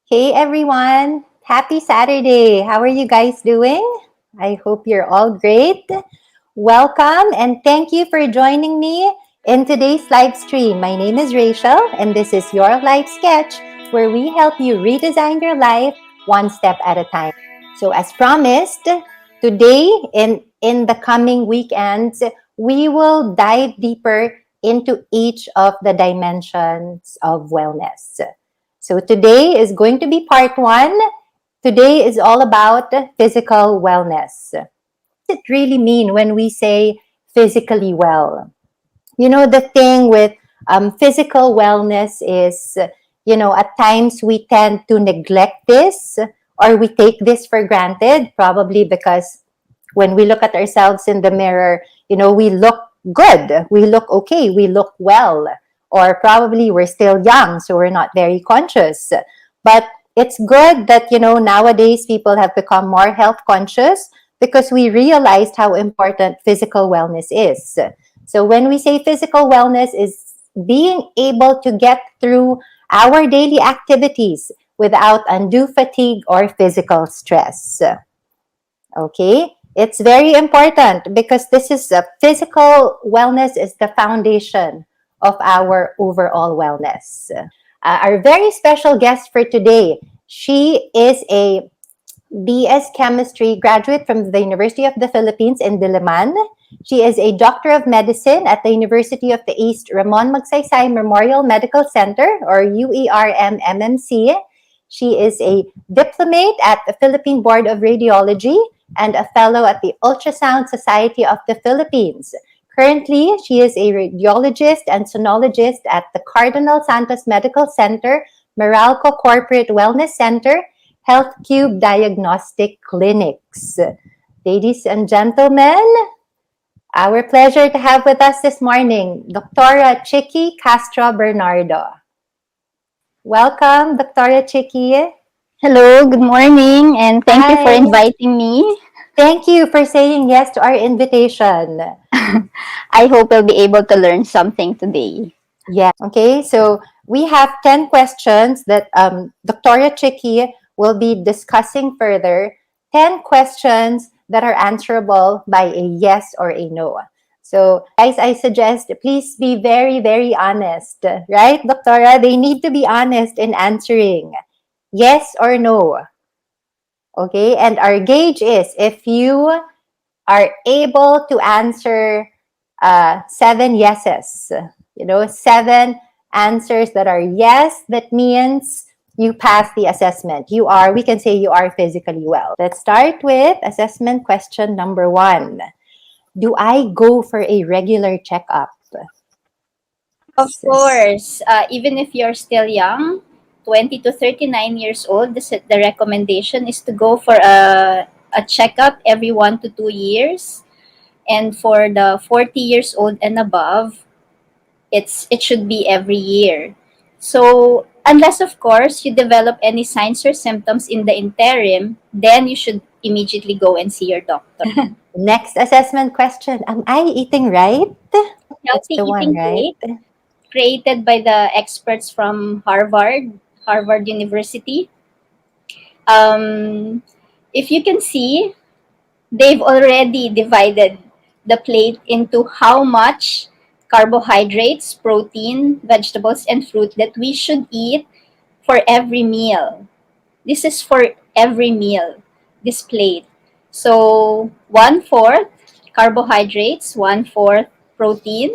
Hey everyone, happy Saturday. How are you guys doing? I hope you're all great. Welcome and thank you for joining me in today's live stream. My name is Rachel and this is Your Life Sketch, where we help you redesign your life one step at a time. So as promised, today in the coming weekends, we will dive deeper into each of the dimensions of wellness. So today is going to be part one. Today is all about physical wellness. What does it really mean when we say physically well? The thing with physical wellness is, at times we tend to neglect this or we take this for granted, probably because when we look at ourselves in the mirror, we look good, we look okay, we look well, or probably we're still young, so we're not very conscious. But it's good that, nowadays people have become more health conscious because we realized how important physical wellness is. So when we say physical wellness is being able to get through our daily activities without undue fatigue or physical stress. Okay? It's very important because this is physical wellness is the foundation of our overall wellness. Our very special guest for today, she is a BS Chemistry graduate from the University of the Philippines in Diliman. She is a Doctor of Medicine at the University of the East Ramon Magsaysay Memorial Medical Center, or UERM-MMC. She is a Diplomate at the Philippine Board of Radiology and a Fellow at the Ultrasound Society of the Philippines. Currently, she is a Radiologist and Sonologist at the Cardinal Santos Medical Center, Meralco Corporate Wellness Center, Healthcube Diagnostic Clinics. Ladies and gentlemen, our pleasure to have with us this morning, Dr. Chiqui Castro-Bernardo. Welcome, Dr. Chiqui. Hello, good morning, and thank you for Hi. inviting me. Thank you for saying yes to our invitation. I hope I'll be able to learn something today. Yeah. Okay. So we have 10 questions that Dr. Chiqui will be discussing further. 10 questions that are answerable by a yes or a no. So, guys, I suggest please be very, very honest, right, Doctora? They need to be honest in answering yes or no. Okay. And our gauge is if you are able to answer 7 yeses, 7 answers that are yes, that means you pass the assessment. We can say you are physically well. Let's start with assessment question number 1. Do I go for a regular checkup? Of course, even if you're still young, 20 to 39 years old, the recommendation is to go for a checkup every 1 to 2 years. And for the 40 years old and above, it should be every year. So unless of course you develop any signs or symptoms in the interim, then you should immediately go and see your doctor. Next assessment question. Am I eating right? That's Healthy the one, eating right? plate created by the experts from Harvard University. Um, if you can see, they've already divided the plate into how much carbohydrates, protein, vegetables, and fruit that we should eat for every meal. This is for every meal, this plate. So, one-fourth carbohydrates, one-fourth protein,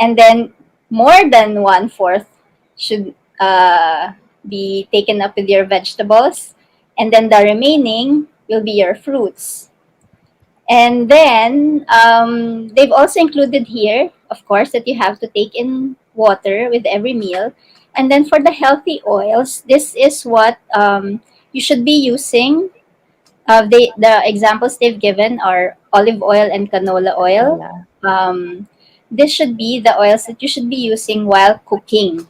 and then more than one-fourth should be taken up with your vegetables, and then the remaining will be your fruits. And then they've also included here, of course, that you have to take in water with every meal. And then for the healthy oils, this is what you should be using. The examples they've given are olive oil and canola oil. This should be the oils that you should be using while cooking.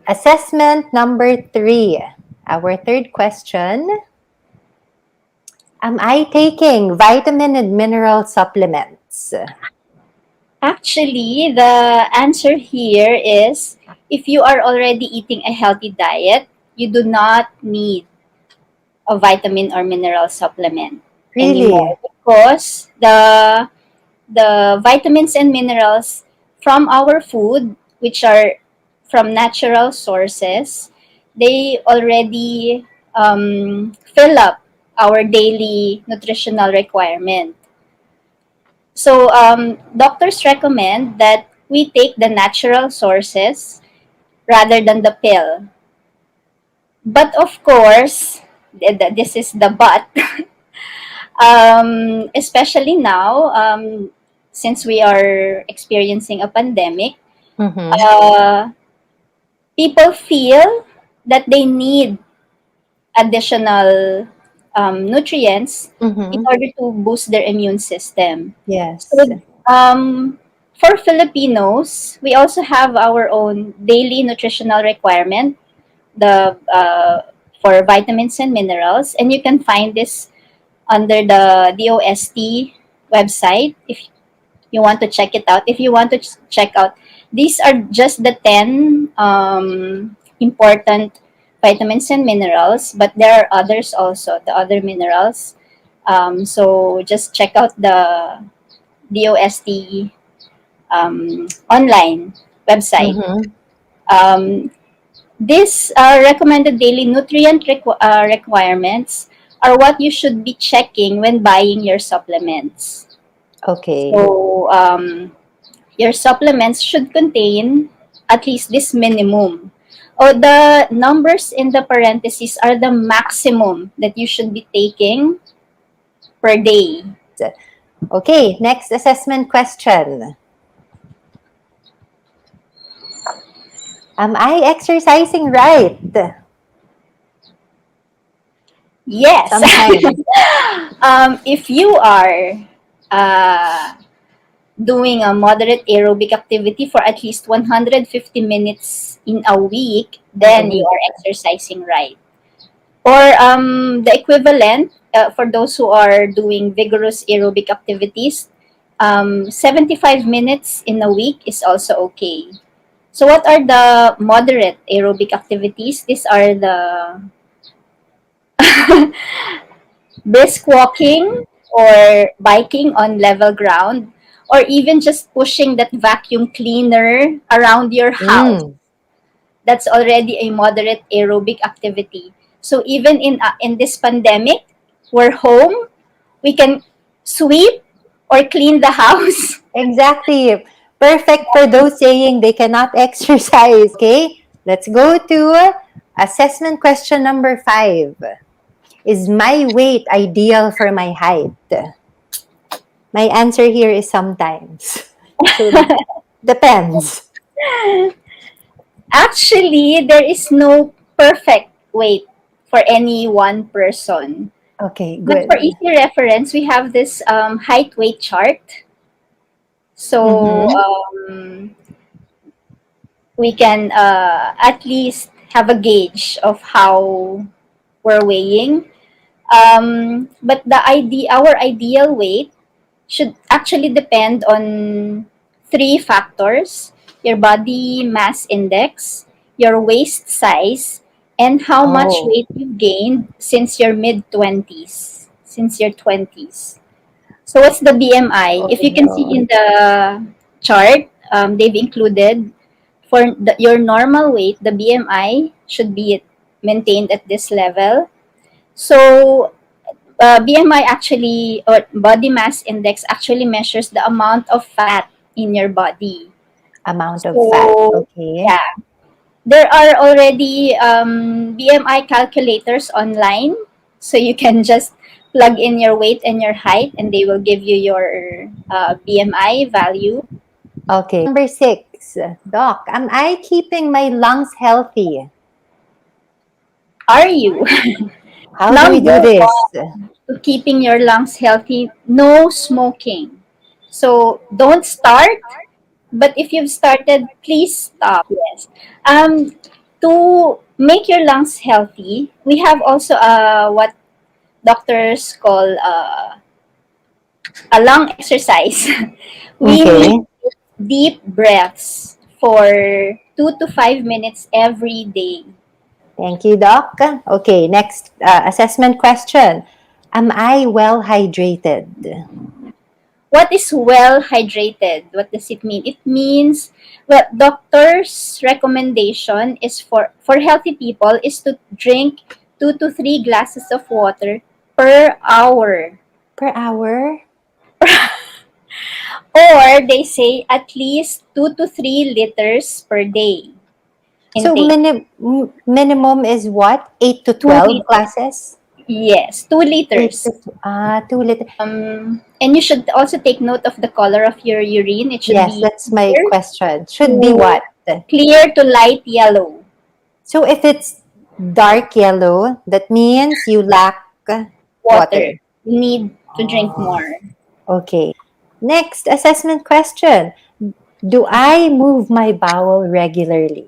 Assessment number 3. Our third question. Am I taking vitamin and mineral supplements? Actually, the answer here is if you are already eating a healthy diet, you do not need a vitamin or mineral supplement Really? anymore, because the vitamins and minerals from our food, which are from natural sources, they already fill up our daily nutritional requirement. So, doctors recommend that we take the natural sources rather than the pill. But of course, this is the but, especially now, since we are experiencing a pandemic, Mm-hmm. uh, people feel that they need additional nutrients in Mm-hmm. order to boost their immune system. Yes. So, for Filipinos, we also have our own daily nutritional requirement, the for vitamins and minerals, and you can find this under the DOST website if you want to check it out. If you want to check out, these are just the 10 important vitamins and minerals, but there are others also, the other minerals. So just check out the DOST online website. Mm-hmm. Um, these recommended daily nutrient requirements are what you should be checking when buying your supplements. Okay. So, your supplements should contain at least this minimum. Oh, the numbers in the parentheses are the maximum that you should be taking per day. Okay, next assessment question. Am I exercising right? Yes. Sometimes. If you are uh, doing a moderate aerobic activity for at least 150 minutes in a week, In a then you week. are exercising right. Or the equivalent for those who are doing vigorous aerobic activities, 75 minutes in a week is also okay. So, what are the moderate aerobic activities? These are the brisk walking or biking on level ground, or even just pushing that vacuum cleaner around your house. Mm, That's already a moderate aerobic activity. So even in this pandemic, we're home, we can sweep or clean the house. exactly. Perfect for those saying they cannot exercise. Okay, let's go to assessment question number 5. Is my weight ideal for my height? My answer here is sometimes. So, depends. Actually, there is no perfect weight for any one person. Okay, But for good. easy reference, we have this height weight chart. So Mm-hmm. we can at least have a gauge of how we're weighing. But our ideal weight should actually depend on three factors: your body mass index, your waist size, and how much Oh, weight you've gained since your mid 20s, since your 20s. So, what's the BMI? oh If you can see no. in the chart, they've included for your normal weight, the BMI should be maintained at this level. So, BMI actually, or body mass index, actually measures the amount of fat in your body. Amount of fat. So, Okay. yeah, there are already BMI calculators online. So, you can just plug in your weight and your height, and they will give you your BMI value. Okay. Number 6. Doc, am I keeping my lungs healthy? Are you? How do we Number do this? one, to keeping your lungs healthy, no smoking. So, don't start. But if you've started, please stop. Yes. To make your lungs healthy, we have also what doctors call a lung exercise. We need Okay. deep breaths for 2 to 5 minutes every day. Thank you, Doc. Okay, next assessment question. Am I well hydrated? What is well hydrated? What does it mean? It means, well, doctor's recommendation is for healthy people is to drink 2 to 3 glasses of water per hour. Per hour? Or they say at least 2 to 3 liters per day So intake. minimum is what? 8 to Two 12 liters. classes? Yes, 8 2 liters. to 2 liters. And you should also take note of the color of your urine. It should Yes, be that's my question. Should be to what? clear to light yellow So if it's dark yellow, that means you lack water. water. You need to drink Oh, more. okay. Next assessment question. Do I move my bowel regularly?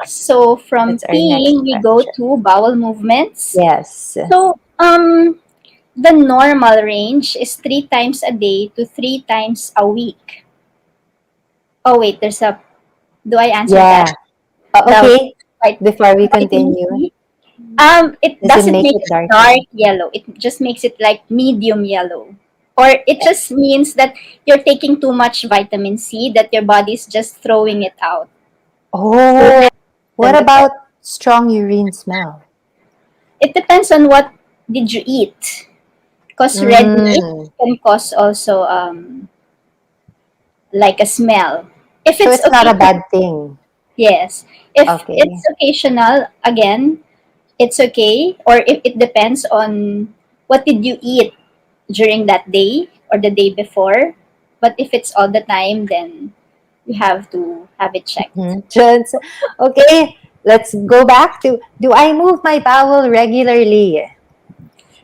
So from That's our next peeing, we go question. to bowel movements. Yes. So the normal range is 3 times a day to 3 times a week. Oh wait, there's a. Do I answer that? Yeah. The Okay. vit- Before we vitamin continue, C. It does it doesn't make make it it darker? dark yellow. It just makes it like medium yellow. Or it just means that you're taking too much vitamin C that your body's just throwing it out. So Oh, what then the color. about strong urine smell? It depends on what did you eat. Because red meat Mm. can cause also like a smell. If So it's it's not a occasional, bad thing. yes. If Okay. it's occasional, again, it's okay. Or if it depends on what did you eat during that day or the day before. But if it's all the time, then you have to have it checked. Just, okay, let's go back to, do I move my bowel regularly?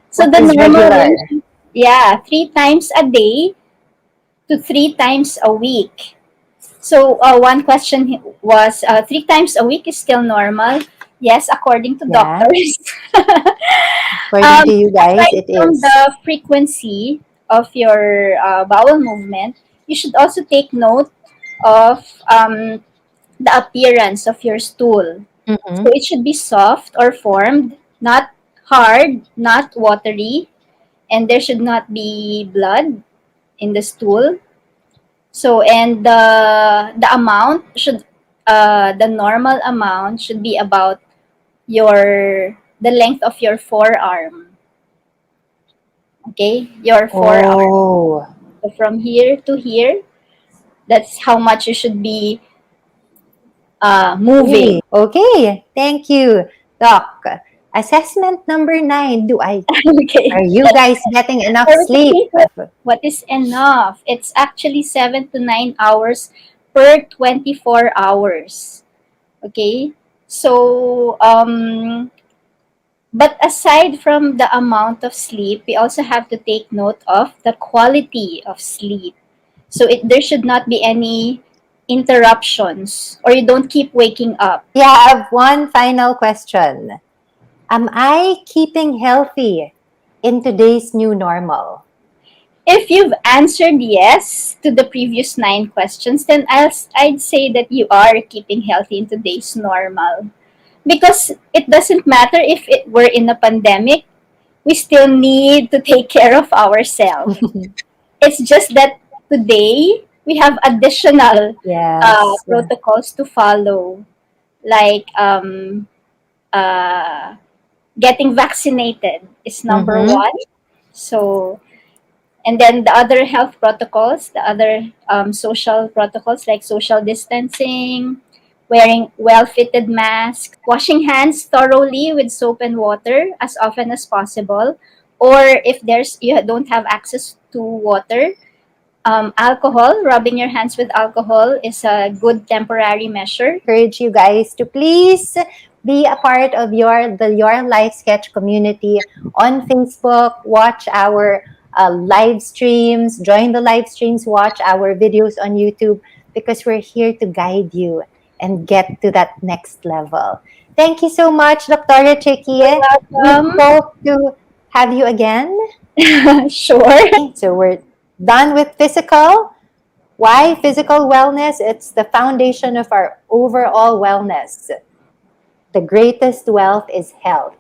So What the is normal regular? range, yeah, 3 times a day to 3 times a week. So one question was 3 times a week is still normal. Yes, according to Yeah. doctors. According to you guys, Aside it from is. the frequency of your bowel movement, you should also take note of the appearance of your stool. So Mm-hmm. it should be soft or formed, not hard, not watery, and there should not be blood in the stool. So and the amount should the normal amount should be about your the length of your forearm. Okay, your forearm. Oh, So from here to here, that's how much you should be moving. okay. Okay, thank you, Doc. Assessment number 9. Okay. Are you guys getting enough sleep? Clarification. What is enough? It's actually 7 to 9 hours per 24 hours. Okay? So, but aside from the amount of sleep, we also have to take note of the quality of sleep. So there should not be any interruptions or you don't keep waking up. Yeah, I have one final question. Am I keeping healthy in today's new normal? If you've answered yes to the previous 9 questions, then I'd say that you are keeping healthy in today's normal. Because it doesn't matter if it were in a pandemic, we still need to take care of ourselves. It's just that today we have additional Yes. protocols to follow, like uh, getting vaccinated is number Mm-hmm. one. So and then the other health protocols, the other social protocols like social distancing, wearing well fitted masks, washing hands thoroughly with soap and water as often as possible. Or if you don't have access to water, alcohol, rubbing your hands with alcohol is a good temporary measure. Encourage you guys to please be a part of Your Life Sketch community on Facebook. Watch our live streams, join the live streams, watch our videos on YouTube because we're here to guide you and get to that next level. Thank you so much, Dr. You're Chiqui. We welcome. hope to have you again. Sure. So we're done with physical. Why physical wellness? It's the foundation of our overall wellness. The greatest wealth is health.